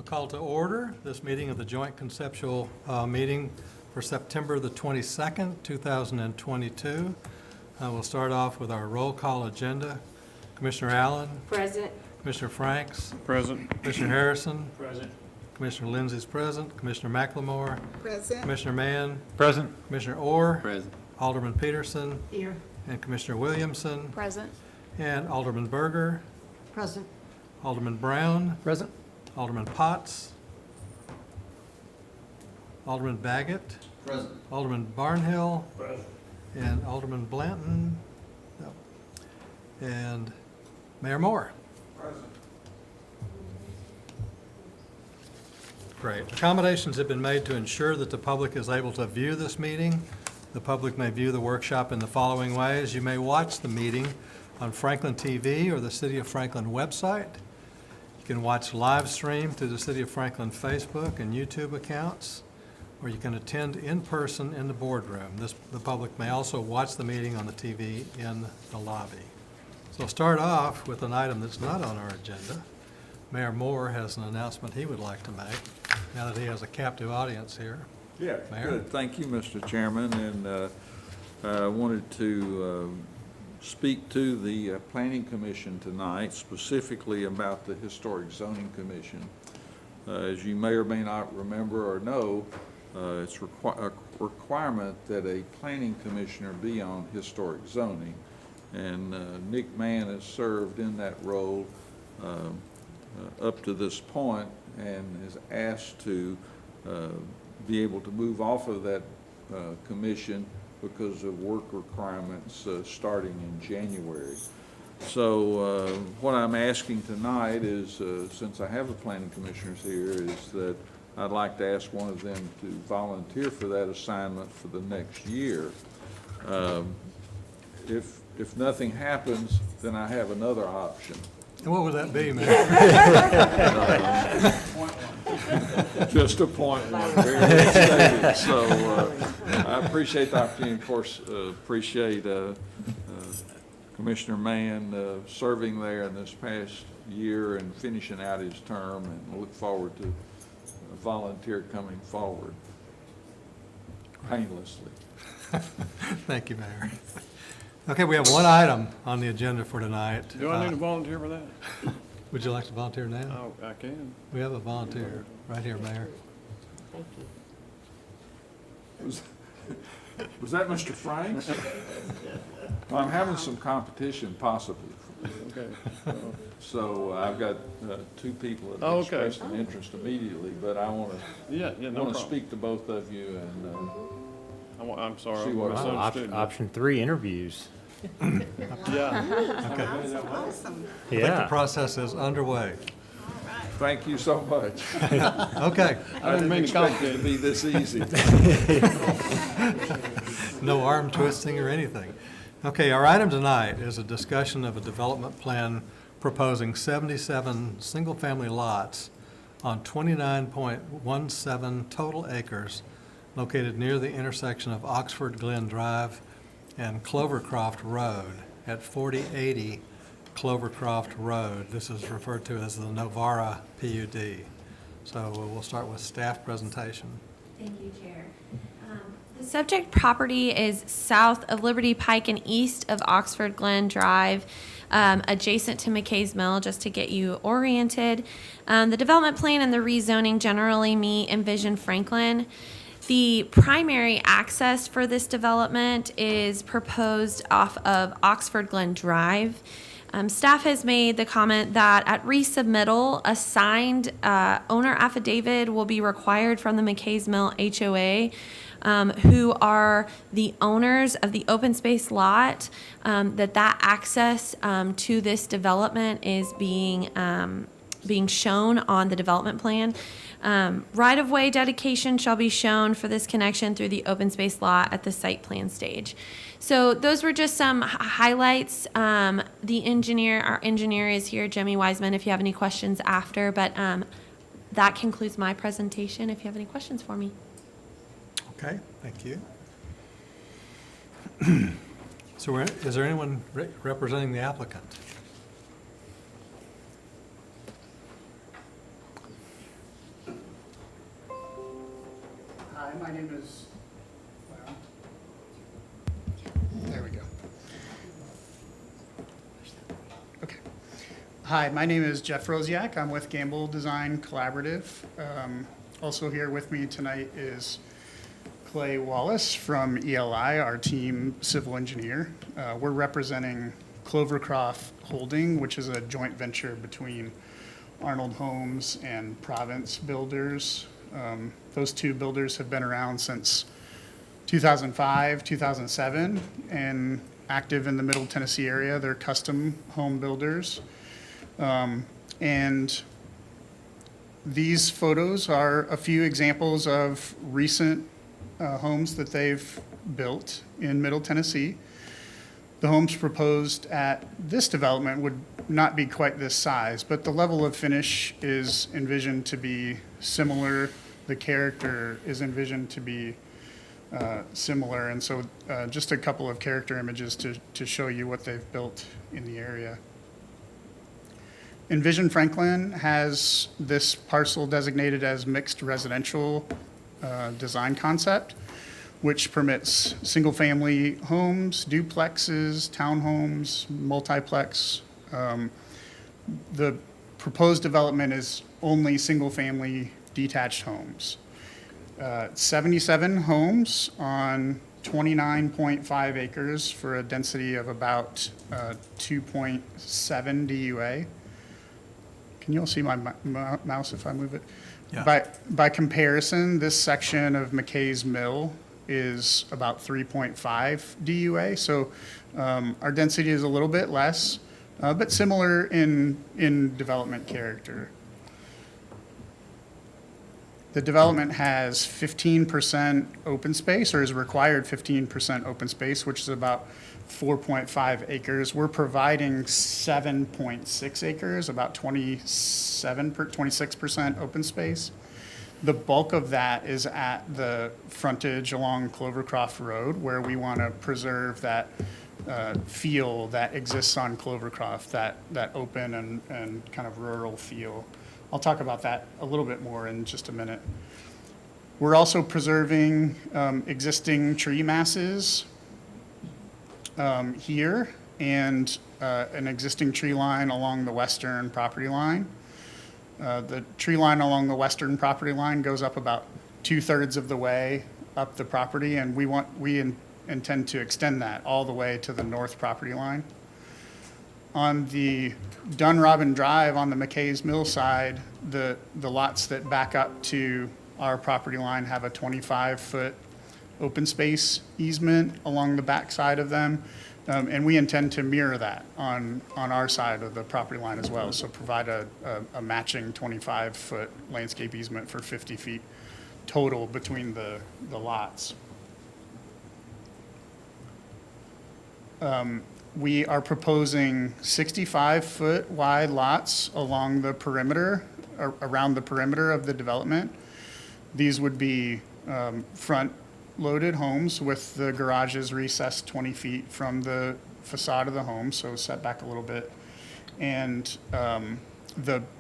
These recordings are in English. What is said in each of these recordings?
Call to order this meeting of the Joint Conceptual Meeting for September the 22nd, 2022. We'll start off with our roll call agenda. Commissioner Allen. Present. Commissioner Franks. Present. Commissioner Harrison. Present. Commissioner Lindsey's present. Commissioner McLemore. Present. Commissioner Mann. Present. Commissioner Orr. Present. Alderman Peterson. Here. And Commissioner Williamson. Present. And Alderman Berger. Present. Alderman Brown. Present. Alderman Potts. Alderman Baggett. Present. Alderman Barnhill. Present. And Alderman Blanton. No. And Mayor Moore. Present. Great. Accommodations have been made to ensure that the public is able to view this meeting. The public may view the workshop in the following ways. You may watch the meeting on Franklin TV or the City of Franklin website. You can watch live stream through the City of Franklin Facebook and YouTube accounts, or you can attend in person in the boardroom. The public may also watch the meeting on the TV in the lobby. So I'll start off with an item that's not on our agenda. Mayor Moore has an announcement he would like to make, now that he has a captive audience here. Yeah, Mayor? good. Thank you, Mr. Chairman, and I wanted to speak to the Planning Commission tonight, specifically about the Historic Zoning Commission. As you may or may not remember or know, it's a requirement that a planning commissioner be on historic zoning, and Nick Mann has served in that role up to this point and is asked to be able to move off of that commission because of work requirements starting in January. So what I'm asking tonight is, since I have the planning commissioners here, is that I'd like to ask one of them to volunteer for that assignment for the next year. If nothing happens, then I have another option. And what would that be, Mayor? Just a point one, very stated. So I appreciate the opportunity, of course, appreciate Commissioner Mann serving there in this past year and finishing out his term, and look forward to a volunteer coming forward painlessly. Thank you, Mayor. Okay, we have one item on the agenda for tonight. Do I need a volunteer for that? Would you like to volunteer now? Oh, I can. We have a volunteer right here, Mayor. Thank you. Was that Mr. Franks? I'm having some competition possibly. Okay. So I've got two people that Oh, have okay. expressed an interest immediately, but I want to Yeah, no problem. speak to both of you and I'm sorry, See I what- misunderstood. Option 3, interviews. Yeah, Okay, Awesome. I think the process is underway. thank you so much. Okay, I didn't mean to expect it complicate to it. be this easy. no arm twisting or anything. Okay, our item tonight is a discussion of a development plan proposing 77 single-family lots on 29.17 total acres located near the intersection of Oxford Glen Drive and Clovercroft Road at 4080 Clovercroft Road. This is referred to as the Novara PUD. So we'll start with staff presentation. Thank you, Chair. The subject property is south of Liberty Pike and east of Oxford Glen Drive, adjacent to McKay's Mill, just to get you oriented. The development plan and the rezoning generally meet in Vision Franklin. The primary access for this development is proposed off of Oxford Glen Drive. Staff has made the comment that at resubmittal, a signed owner affidavit will be required from the McKay's Mill HOA, who are the owners of the open space lot, that access to this development is being shown on the development plan. Right-of-way dedication shall be shown for this connection through the open space lot at the site plan stage. So those were just some highlights. Our engineer is here, Jimmy Wiseman, if you have any questions after, but that concludes my presentation if you have any questions for me. Okay, thank you. So is there anyone representing the applicant? my name is, well, there we go. Okay. Hi, my name is Jeff Rosiak. I'm with Gamble Design Collaborative. Also here with me tonight is Clay Wallace from ELI, our team civil engineer. We're representing Clovercroft Holding, which is a joint venture between Arnold Homes and Province Builders. Those two builders have been around since 2005, 2007, and active in the Middle Tennessee area. They're custom home builders. And these photos are a few examples of recent homes that they've built in Middle Tennessee. The homes proposed at this development would not be quite this size, but the level of finish is envisioned to be similar. The character is envisioned to be similar. And so just a couple of character images to show you what they've built in the area. Envision Franklin has this parcel designated as mixed residential design concept, which permits single-family homes, duplexes, townhomes, multiplex. The proposed development is only single-family detached homes. 77 homes on 29.5 acres for a density of about 2.7 DUA. Can you all see my mouse if I move it? Yeah. By comparison, this section of McKay's Mill is about 3.5 DUA. So our density is a little bit less, but similar in development character. The development has 15% open space, or is required 15% open space, which is about 4.5 acres. We're providing 7.6 acres, about 26% open space. The bulk of that is at the frontage along Clovercroft Road, where we want to preserve that feel that exists on Clovercroft, that open and kind of rural feel. I'll talk about that a little bit more in just a minute. We're also preserving existing tree masses here and an existing tree line along the western property line. The tree line along the western property line goes up about 2/3 of the way up the property, and we intend to extend that all the way to the north property line. On the Dunrobin Drive on the McKay's Mill side, the lots that back up to our property line have a 25-foot open space easement along the back side of them. And we intend to mirror that on our side of the property line as well. So provide a matching 25-foot landscape easement for 50 feet total between the lots. We are proposing 65-foot wide lots along the perimeter, around the perimeter of the development. These would be front-loaded homes with the garages recessed 20 feet from the facade of the home, so set back a little bit. And the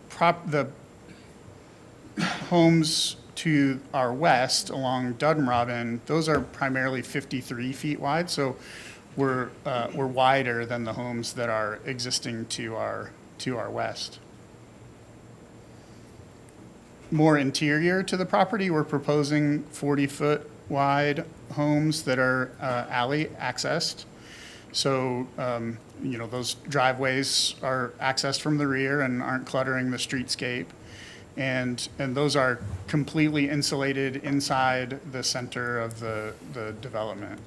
homes to our west along Dunrobin, those are primarily 53 feet wide, so we're wider than the homes that are existing to our west. More interior to the property, we're proposing 40-foot wide homes that are alley accessed. So, those driveways are accessed from the rear and aren't cluttering the streetscape. And those are completely insulated inside the center of the development.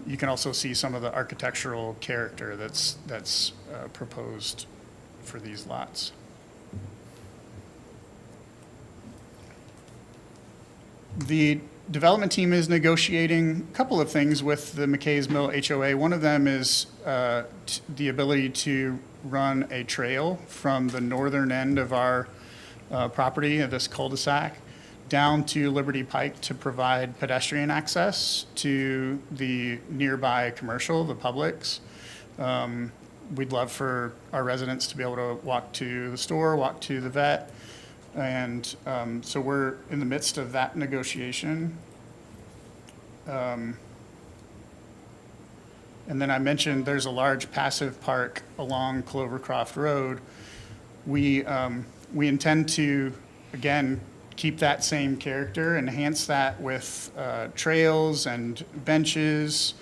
You can also see some of the architectural character that's proposed for these lots. The development team is negotiating a couple of things with the McKay's Mill HOA. One of them is the ability to run a trail from the northern end of our property, this cul-de-sac, down to Liberty Pike to provide pedestrian access to the nearby commercial, the Publix. We'd love for our residents to be able to walk to the store, walk to the vet. And so we're in the midst of that negotiation. And then I mentioned there's a large passive park along Clovercroft Road. We intend to, again, keep that same character, enhance that with trails and benches.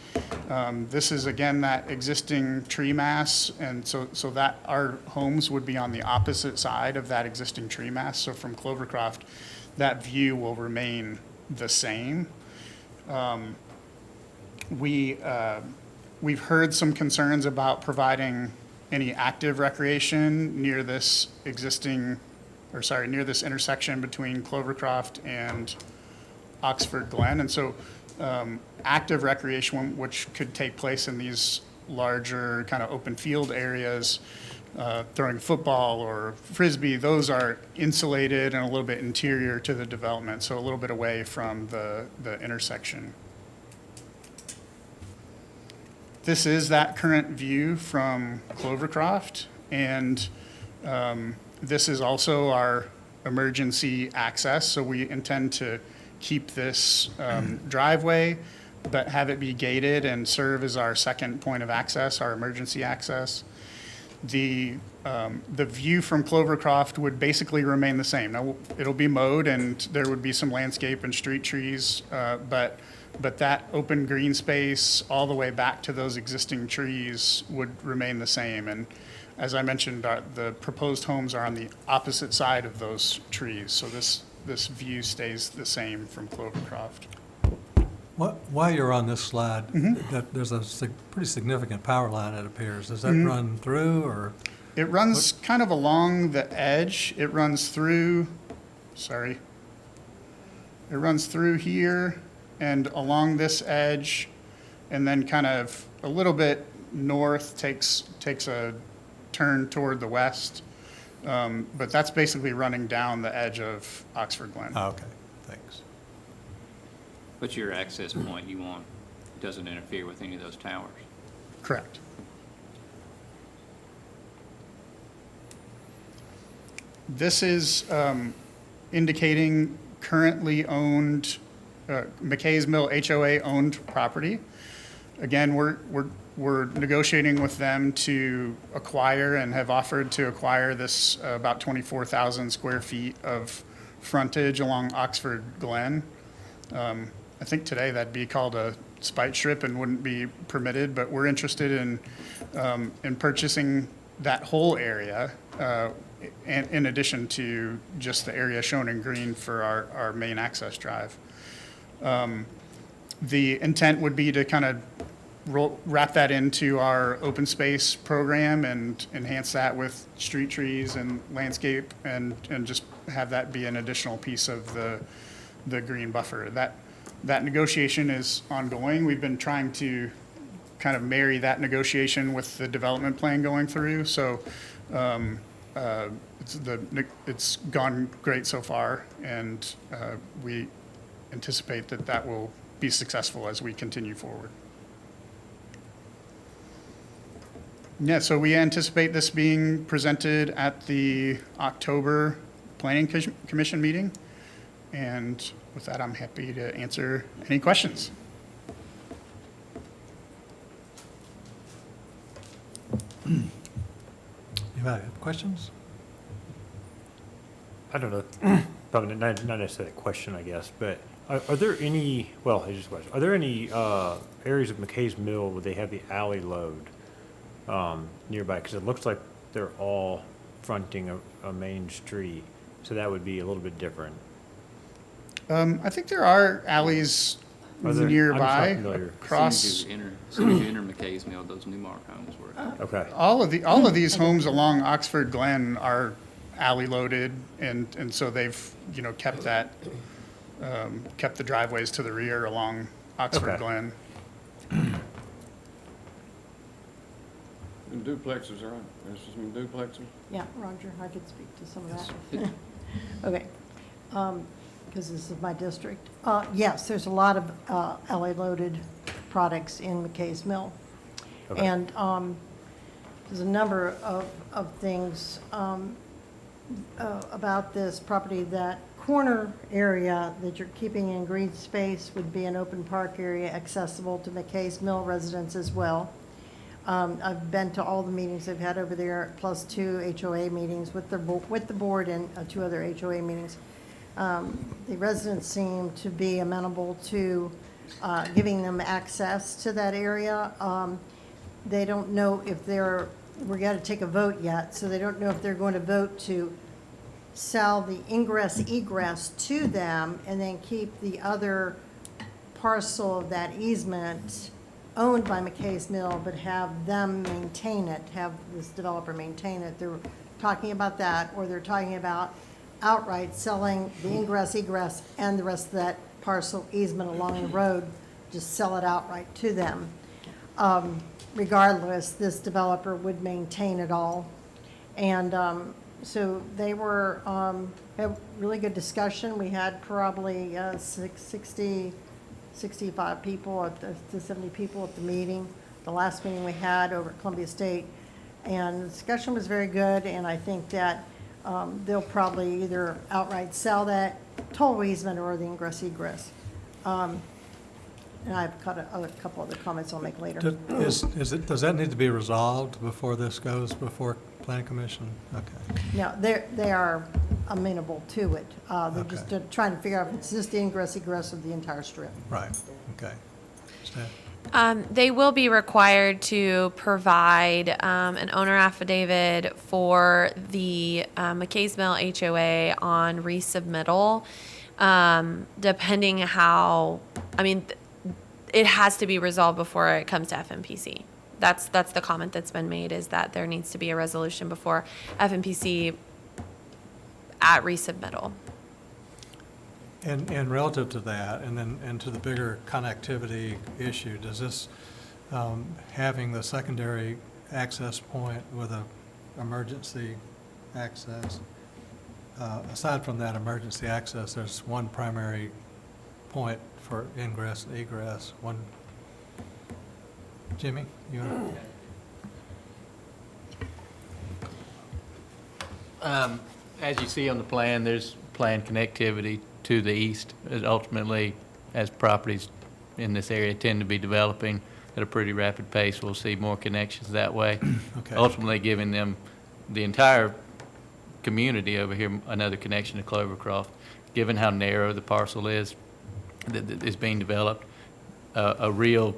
This is, again, that existing tree mass, and so that our homes would be on the opposite side of that existing tree mass. So from Clovercroft, that view will remain the same. We've heard some concerns about providing any active recreation near this near this intersection between Clovercroft and Oxford Glen. And so active recreation, which could take place in these larger kind of open field areas, throwing football or frisbee, those are insulated and a little bit interior to the development, so a little bit away from the intersection. This is that current view from Clovercroft, and this is also our emergency access. So we intend to keep this driveway, but have it be gated and serve as our second point of access, our emergency access. The view from Clovercroft would basically remain the same. Now, it'll be mowed, and there would be some landscape and street trees, but that open green space all the way back to those existing trees would remain the same. And as I mentioned, the proposed homes are on the opposite side of those trees. So this view stays the same from Clovercroft. While you're on this slide, that there's a pretty significant power line, it appears. Does that run through, or? It runs kind of along the edge. It runs through here and along this edge, and then kind of a little bit north takes a turn toward the west. But that's basically running down the edge of Oxford Glen. Oh, okay, thanks. But your access point you want doesn't interfere with any of those towers? Correct. This is indicating currently owned, McKay's Mill HOA-owned property. Again, we're negotiating with them to acquire and have offered to acquire this about 24,000 square feet of frontage along Oxford Glen. I think today that'd be called a spite strip and wouldn't be permitted, but we're interested in purchasing that whole area, and in addition to just the area shown in green for our main access drive. The intent would be to kind of wrap that into our open space program and enhance that with street trees and landscape, and just have that be an additional piece of the green buffer. That negotiation is ongoing. We've been trying to kind of marry that negotiation with the development plan going through. So it's gone great so far, and we anticipate that will be successful as we continue forward. Yeah, so we anticipate this being presented at the October Planning Commission meeting. And with that, I'm happy to answer any questions. You have questions? I don't know, probably not necessarily a question, I guess, but are there any, well, here's just a question. Are there any areas of McKay's Mill where they have the alley load nearby? Because it looks like they're all fronting a main street, so that would be a little bit different. I think there are alleys Are there? I'm nearby just not familiar. across. As soon as you enter McKay's Mill, those Newmark homes were. Okay. All of these homes along Oxford Glen are alley loaded, and so they've, kept the driveways to the rear along Oxford Okay. Glen. And duplexes, right? There's some duplexes. Yeah, Roger, I could speak to some of that. Okay, because this is my district. Yes, there's a lot of LA-loaded products in McKay's Mill. Okay. And there's a number of things about this property that corner area that you're keeping in green space would be an open park area accessible to McKay's Mill residents as well. I've been to all the meetings they've had over there, plus 2 HOA meetings with the board and 2 other HOA meetings. The residents seem to be amenable to giving them access to that area. They don't know if we're going to take a vote yet, so they don't know if they're going to vote to sell the ingress egress to them and then keep the other parcel of that easement owned by McKay's Mill, but have them maintain it, have this developer maintain it. They're talking about that, or they're talking about outright selling the ingress egress and the rest of that parcel easement along the road, just sell it outright to them. Regardless, this developer would maintain it all. And so they were, had really good discussion. We had probably 65 people to 70 people at the meeting, the last meeting we had over at Columbia State. And the discussion was very good, and I think that they'll probably either outright sell that toll easement or the ingress egress. And I've got a couple other comments I'll make later. Does that need to be resolved before this goes before planning commission? Okay. No, they are amenable to it. They're just Okay. trying to figure out if it's just the ingress egress of the entire strip. Right, okay. Staff? They will be required to provide an owner affidavit for the McKay's Mill HOA on resubmittal, depending how, it has to be resolved before it comes to FMPC. That's the comment that's been made, is that there needs to be a resolution before FMPC at resubmittal. And relative to that, and to the bigger connectivity issue, does this, having the secondary access point with a emergency access, aside from that emergency access, there's one primary point for ingress and egress, one. Jimmy, you want to? As you see on the plan, there's planned connectivity to the east. Ultimately, as properties in this area tend to be developing at a pretty rapid pace, we'll see more connections that way. Okay. Ultimately giving them, the entire community over here, another connection to Clovercroft. Given how narrow the parcel is that is being developed, a real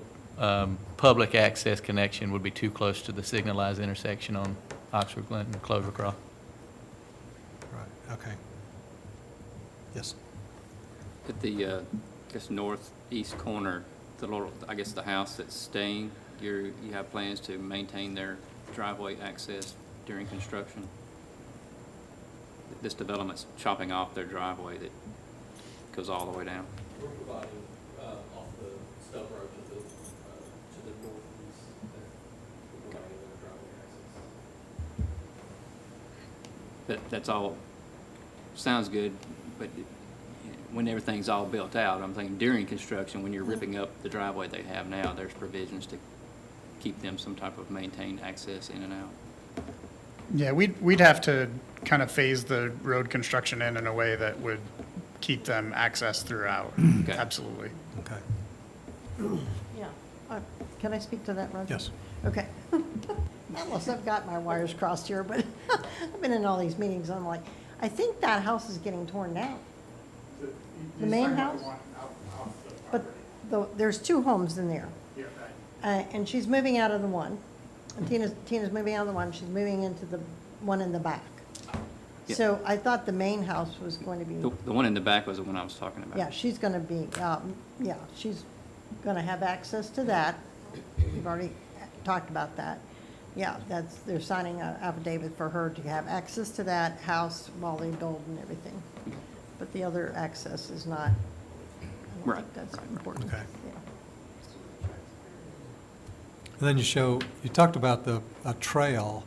public access connection would be too close to the signalized intersection on Oxford Glen and Clovercroft. Right, okay. Yes. At the, I guess, northeast corner, the little, I guess the house that's staying, you have plans to maintain their driveway access during construction? This development's chopping off their driveway that goes all the way down. We're providing off the stub road to the northeast, we're providing their driveway access. That's all, sounds good, but when everything's all built out, I'm thinking during construction, when you're ripping up the driveway they have now, there's provisions to keep them some type of maintained access in and out. Yeah, we'd have to kind of phase the road construction in a way that would keep them access throughout. Okay. Absolutely. Okay. Yeah. Can I speak to that, Roger? Yes. Okay. Unless I've got my wires crossed here, but I've been in all these meetings, I'm like, I think that house is getting torn down. The main house? But there's 2 homes in there. And she's moving out of the one. And Tina's moving out of the one. She's moving into the one in the back. Yeah. So I thought the main house was going to be, The one in the back was the one I was talking about. yeah, she's going to be, she's going to have access to that. We've already talked about that. Yeah, they're signing an affidavit for her to have access to that house while they build and everything. But the other access is not, I don't Right. think that's important. Okay. Yeah. And then you talked about a trail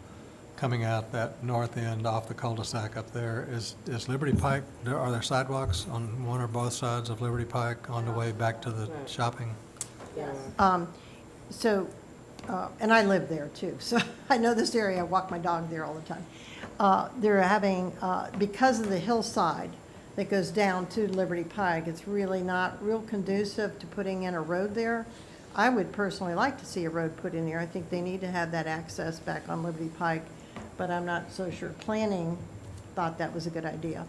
coming out that north end off the cul-de-sac up there. Is Liberty Pike, are there sidewalks on one or both sides of Liberty Pike on the way back to the shopping? So, and I live there too, so I know this area. I walk my dog there all the time. They're having, because of the hillside, that goes down to Liberty Pike. It's really not real conducive to putting in a road there. I would personally like to see a road put in there. I think they need to have that access back on Liberty Pike, but I'm not so sure planning thought that was a good idea.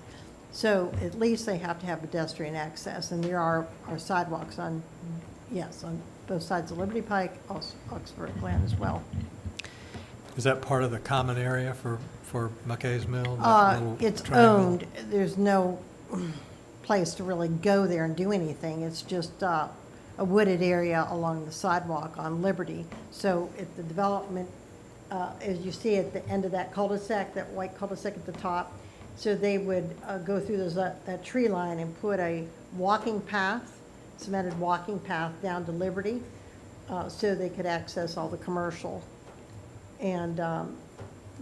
So at least they have to have pedestrian access, and there are sidewalks on, yes, on both sides of Liberty Pike, also Oxford Glen as well. Is that part of the common area for McKay's Mill? that little It's triangle? owned. There's no place to really go there and do anything. It's just a wooded area along the sidewalk on Liberty. So if the development, as you see at the end of that cul-de-sac, that white cul-de-sac at the top, so they would go through that tree line and put a walking path, cemented walking path down to Liberty, so they could access all the commercial. And,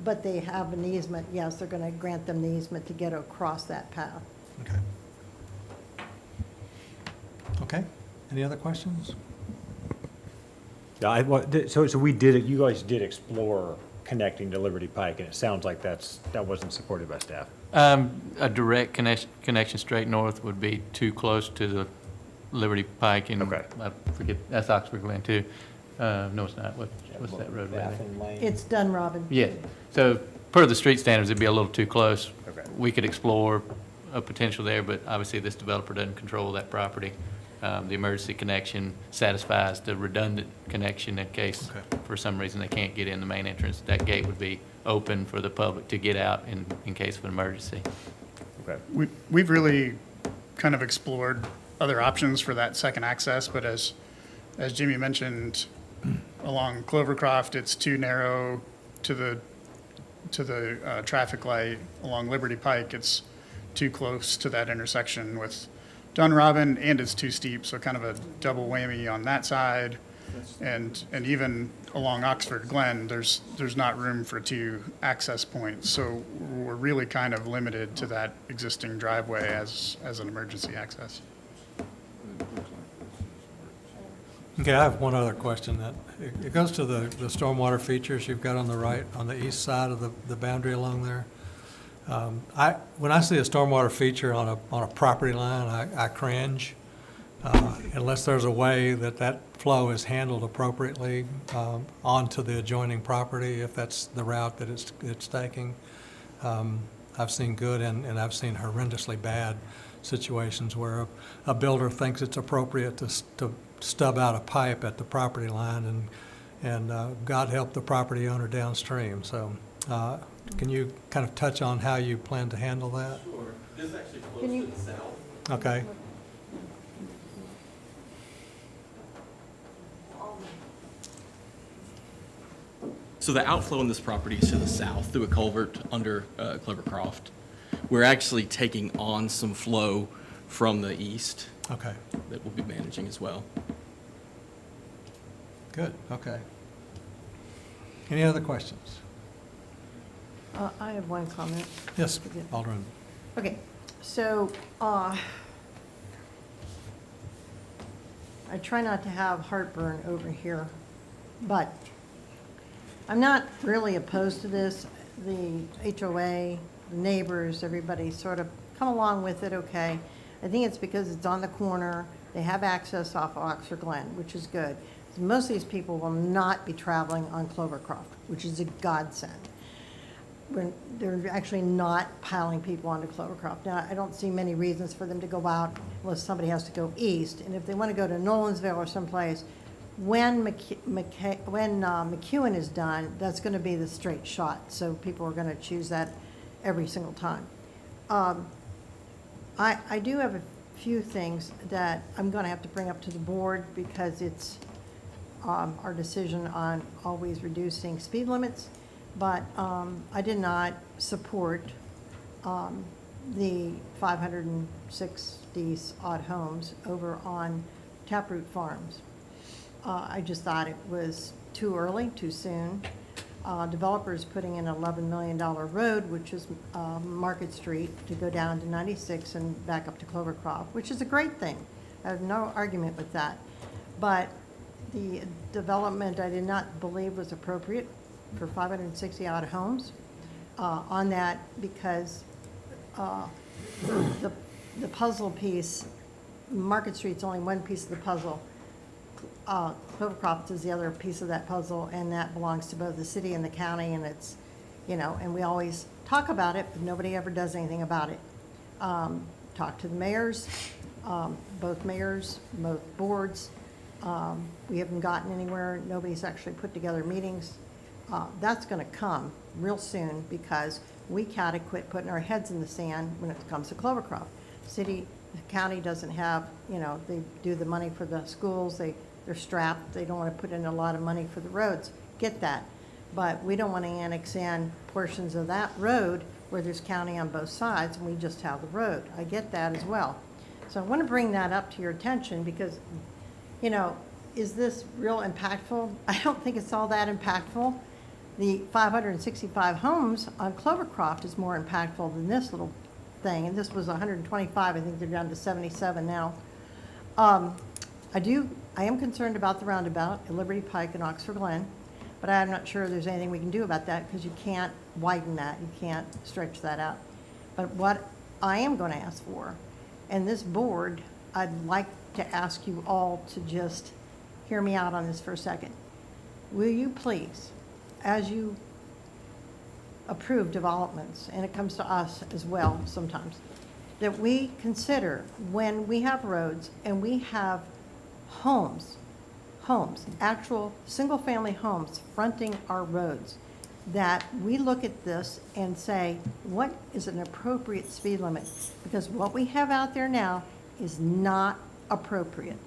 but they have an easement, yes, they're gonna grant them the easement to get across that path. Okay. Okay, any other questions? Yeah, so we did it, you guys did explore connecting to Liberty Pike, and it sounds like that wasn't supported by staff. A direct connection straight north would be too close to the Liberty Pike and, Okay. I forget, that's Oxford Glen too. No, it's not. What's that road right there? It's Dunrobin. Yeah, so per the street standards, it'd be a little too close. Okay. We could explore a potential there, but obviously this developer doesn't control that property. The emergency connection satisfies the redundant connection in case, Okay. for some reason, they can't get in the main entrance. That gate would be open for the public to get out in case of an emergency. Okay. We've really kind of explored other options for that second access, but as Jimmy mentioned, along Clovercroft, it's too narrow to the traffic light. Along Liberty Pike, it's too close to that intersection with Dunrobin, and it's too steep, so kind of a double whammy on that side. And even along Oxford Glen, there's not room for two access points, so we're really kind of limited to that existing driveway as an emergency access. Okay, I have one other question. That it goes to the stormwater features you've got on the right, on the east side of the boundary along there. When I see a stormwater feature on a property line, I cringe, unless there's a way that flow is handled appropriately onto the adjoining property, if that's the route that it's taking. I've seen good and I've seen horrendously bad situations where a builder thinks it's appropriate to stub out a pipe at the property line, and God help the property owner downstream. So can you kind of touch on how you plan to handle that? Sure. This actually Can flows you- to the south. Okay, So the outflow in this property is to the south through a culvert under Clovercroft. We're actually taking on some flow from the east okay, that we'll be managing as well. good, okay. Any other questions? I have one comment. Yes, Alderman. Okay, so, I try not to have heartburn over here, but I'm not really opposed to this. The HOA, the neighbors, everybody sort of come along with it, okay. I think it's because it's on the corner, they have access off Oxford Glen, which is good. Most of these people will not be traveling on Clovercroft, which is a godsend. They're actually not piling people onto Clovercroft. Now, I don't see many reasons for them to go out unless somebody has to go east. And if they want to go to Nolansville or someplace, when McEwen is done, that's going to be the straight shot. So people are going to choose that every single time. I do have a few things that I'm going to have to bring up to the board because it's our decision on always reducing speed limits. But I did not support the 560 odd homes over on Taproot Farms. I just thought it was too early, too soon. Developers putting in an $11 million road, which is Market Street, to go down to 96 and back up to Clovercroft, which is a great thing. I have no argument with that. But the development I did not believe was appropriate for 560 odd homes on that, because the the puzzle piece, Market Street's only one piece of the puzzle. Clovercroft is the other piece of that puzzle, and that belongs to both the city and the county, and it's, and we always talk about it, but nobody ever does anything about it. Talk to the mayors, both boards. We haven't gotten anywhere. Nobody's actually put together meetings. That's going to come real soon because we gotta quit putting our heads in the sand when it comes to Clovercroft. The county doesn't have, they do the money for the schools. They're strapped. They don't want to put in a lot of money for the roads. Get that. But we don't want to annex in portions of that road where there's county on both sides and we just have the road. I get that as well. So I want to bring that up to your attention because, is this real impactful? I don't think it's all that impactful. The 565 homes on Clovercroft is more impactful than this little thing. And this was 125. I think they're down to 77 now. I am concerned about the roundabout at Liberty Pike and Oxford Glen, but I'm not sure there's anything we can do about that because you can't widen that. You can't stretch that out. But what I am going to ask for, and this board, I'd like to ask you all to just hear me out on this for a second. Will you please, as you approve developments, and it comes to us as well sometimes, that we consider when we have roads and we have homes, actual single-family homes fronting our roads, that we look at this and say, what is an appropriate speed limit? Because what we have out there now is not appropriate.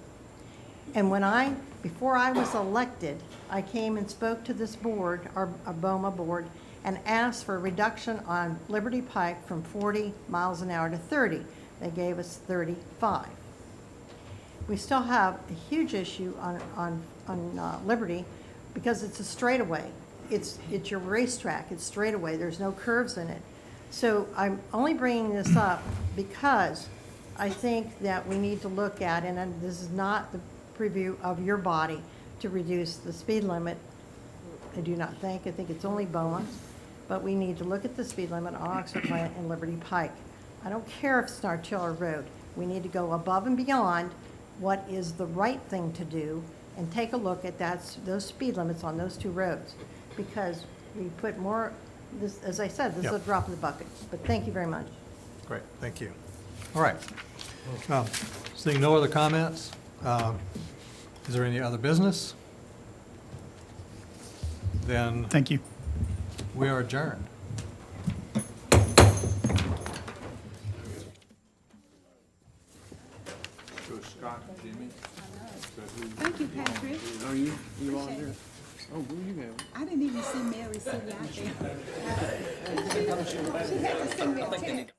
And before I was elected, I came and spoke to this board, our BOMA board, and asked for a reduction on Liberty Pike from 40 miles an hour to 30. They gave us 35. We still have a huge issue on Liberty because it's a straightaway. It's your racetrack. It's straightaway. There's no curves in it. So I'm only bringing this up because I think that we need to look at, and this is not the preview of your body, to reduce the speed limit. I do not think. I think it's only BOMA. But we need to look at the speed limit on Oxford Glen and Liberty Pike. I don't care if it's Nartilla Road. We need to go above and beyond what is the right thing to do and take a look at those speed limits on those two roads. Because we put more, as I said, this is a drop in the bucket. But thank you very much. Great, thank you. All right. Seeing no other comments, is there any other business? Then Thank you. we are adjourned. Scott and Jimmy. Thank you, Patrick. Oh, you volunteer? Oh, who you have? I didn't even see Mary Sue out there. She had to send me a text.